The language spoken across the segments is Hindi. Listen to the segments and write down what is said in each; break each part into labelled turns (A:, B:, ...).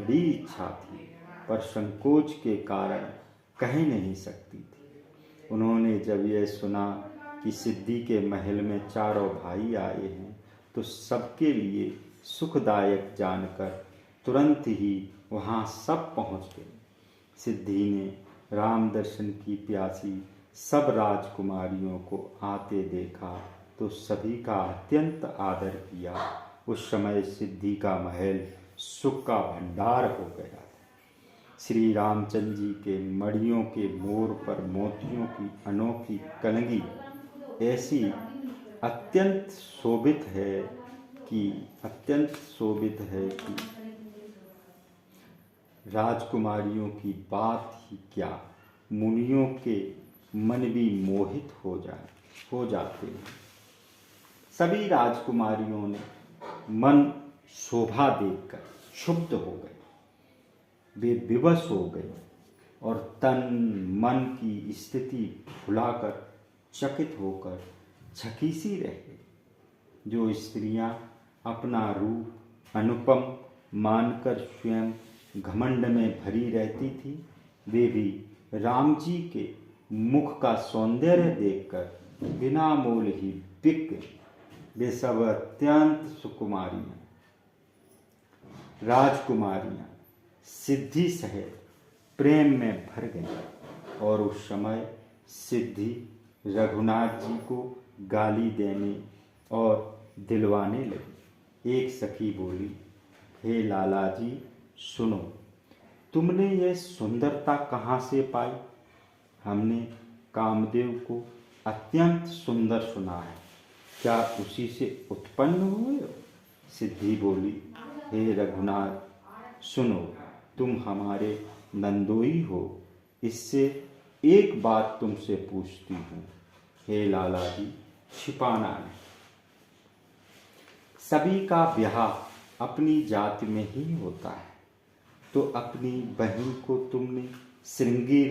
A: बड़ी इच्छा थी, पर संकोच के कारण कह नहीं सकती थी। उन्होंने जब यह सुना कि सिद्धि के महल में चारों भाई आए हैं तो सबके लिए सुखदायक जानकर तुरंत ही वहाँ सब पहुँच गए। सिद्धि ने राम दर्शन की प्यासी सब राजकुमारियों को आते देखा तो सभी का अत्यंत आदर किया। उस समय सिद्धि का महल सुख का भंडार हो गया। श्री रामचंद्र जी के मड़ियों के मोर पर मोतियों की अनोखी कलंगी ऐसी अत्यंत शोभित है कि राजकुमारियों की बात ही क्या, मुनियों के मन भी मोहित हो जाते हैं। सभी राजकुमारियों ने मन शोभा देखकर क्षुब्ध हो गए, वे विवश हो गए और तन मन की स्थिति भुलाकर चकित होकर झकी सी रह गई। जो स्त्रियां अपना रूप अनुपम मानकर स्वयं घमंड में भरी रहती थी, वे भी राम जी के मुख का सौंदर्य देखकर बिना मोल ही बिक गई। वे सब अत्यंत सुकुमारियां राजकुमारियां सिद्धि सहित प्रेम में भर गई और उस समय सिद्धि रघुनाथ जी को गाली देने और दिलवाने लगी। एक सखी बोली, हे लाला जी सुनो, तुमने यह सुंदरता कहाँ से पाई? हमने कामदेव को अत्यंत सुंदर सुना है, क्या उसी से उत्पन्न हुए हो? सिद्धि बोली, हे रघुनाथ सुनो, तुम हमारे नंदोई हो, इससे एक बात तुमसे पूछती हूँ। हे लाला जी छिपाना नहीं। सभी का ब्याह अपनी जाति में ही होता है, तो अपनी बहन को तुमने श्रृंगी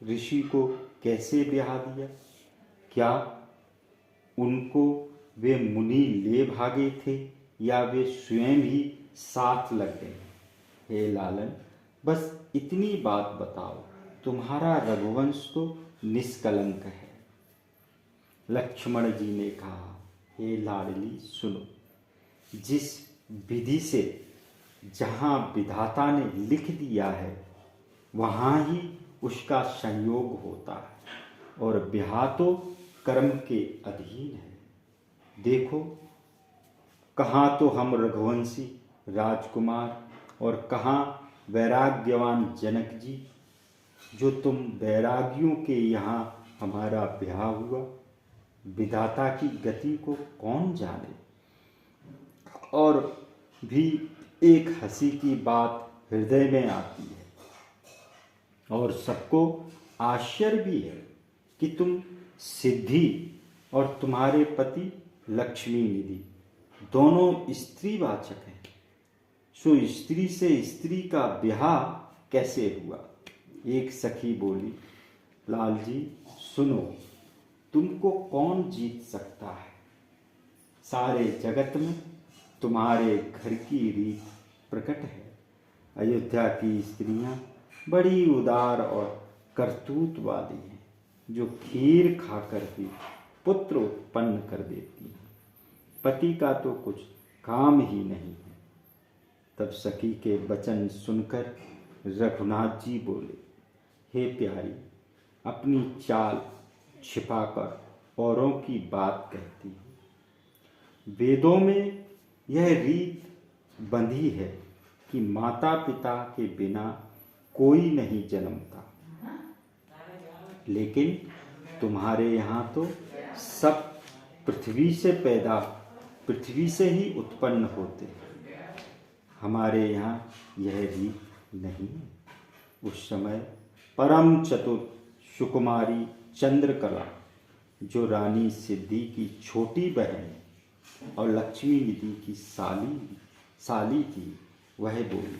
A: ऋषि को कैसे ब्याह दिया? क्या उनको वे मुनि ले भागे थे या वे स्वयं ही साथ लग गए? हे लालन, बस इतनी बात बताओ, तुम्हारा रघुवंश तो निष्कलंक है। लक्ष्मण जी ने कहा, हे लाडली सुनो, जिस विधि से जहाँ विधाता ने लिख दिया है वहाँ ही उसका संयोग होता है और ब्याह तो कर्म के अधीन है। देखो, कहाँ तो हम रघुवंशी राजकुमार और कहाँ वैराग्यवान जनक जी, जो तुम वैरागियों के यहाँ हमारा ब्याह हुआ। विधाता की गति को कौन जाने। और भी एक हंसी की बात हृदय में आती है और सबको आश्चर्य भी है कि तुम सिद्धि और तुम्हारे पति लक्ष्मी निधि दोनों स्त्रीवाचक हैं, सो स्त्री से स्त्री का ब्याह कैसे हुआ? एक सखी बोली, लाल जी सुनो, तुमको कौन जीत सकता है? सारे जगत में तुम्हारे घर की रीत प्रकट है। अयोध्या की स्त्रियां बड़ी उदार और करतूत वाली हैं, जो खीर खाकर भी पुत्र उत्पन्न कर देती हैं। पति का तो कुछ काम ही नहीं है। तब सखी के वचन सुनकर रघुनाथ जी बोले, हे प्यारी, अपनी चाल छिपाकर औरों की बात कहती है। वेदों में यह रीत बंधी है कि माता पिता के बिना कोई नहीं जन्मता, लेकिन तुम्हारे यहाँ तो सब पृथ्वी से ही उत्पन्न होते हैं। हमारे यहाँ यह रीत नहीं है। उस समय परम चतुर सुकुमारी चंद्रकला, जो रानी सिद्धि की छोटी बहन और लक्ष्मी निधि की साली थी, वह बोली,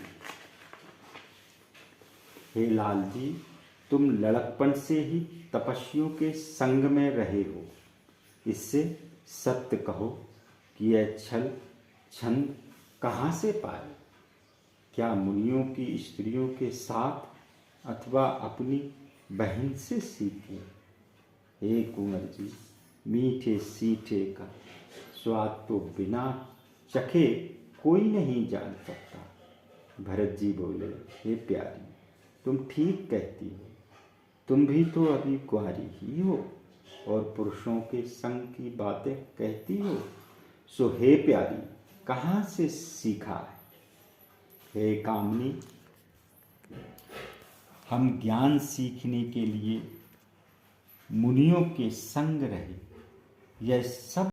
A: हे लाल जी, तुम लड़कपन से ही तपस्वियों के संग में रहे हो। इससे सत्य कहो कि यह छल छंद कहाँ से पाए? क्या मुनियों की स्त्रियों के साथ अथवा अपनी बहन से सीखी? हे कुंवर जी, मीठे सीठे का स्वाद तो बिना चखे कोई नहीं जान सकता। भरत जी बोले, हे प्यारी, तुम ठीक कहती हो, तुम भी तो अभी कुंवारी ही हो और पुरुषों के संग की बातें कहती हो। सो हे प्यारी, कहाँ से सीखा है? हे कामनी, हम ज्ञान सीखने के लिए मुनियों के संग रहे, यह सब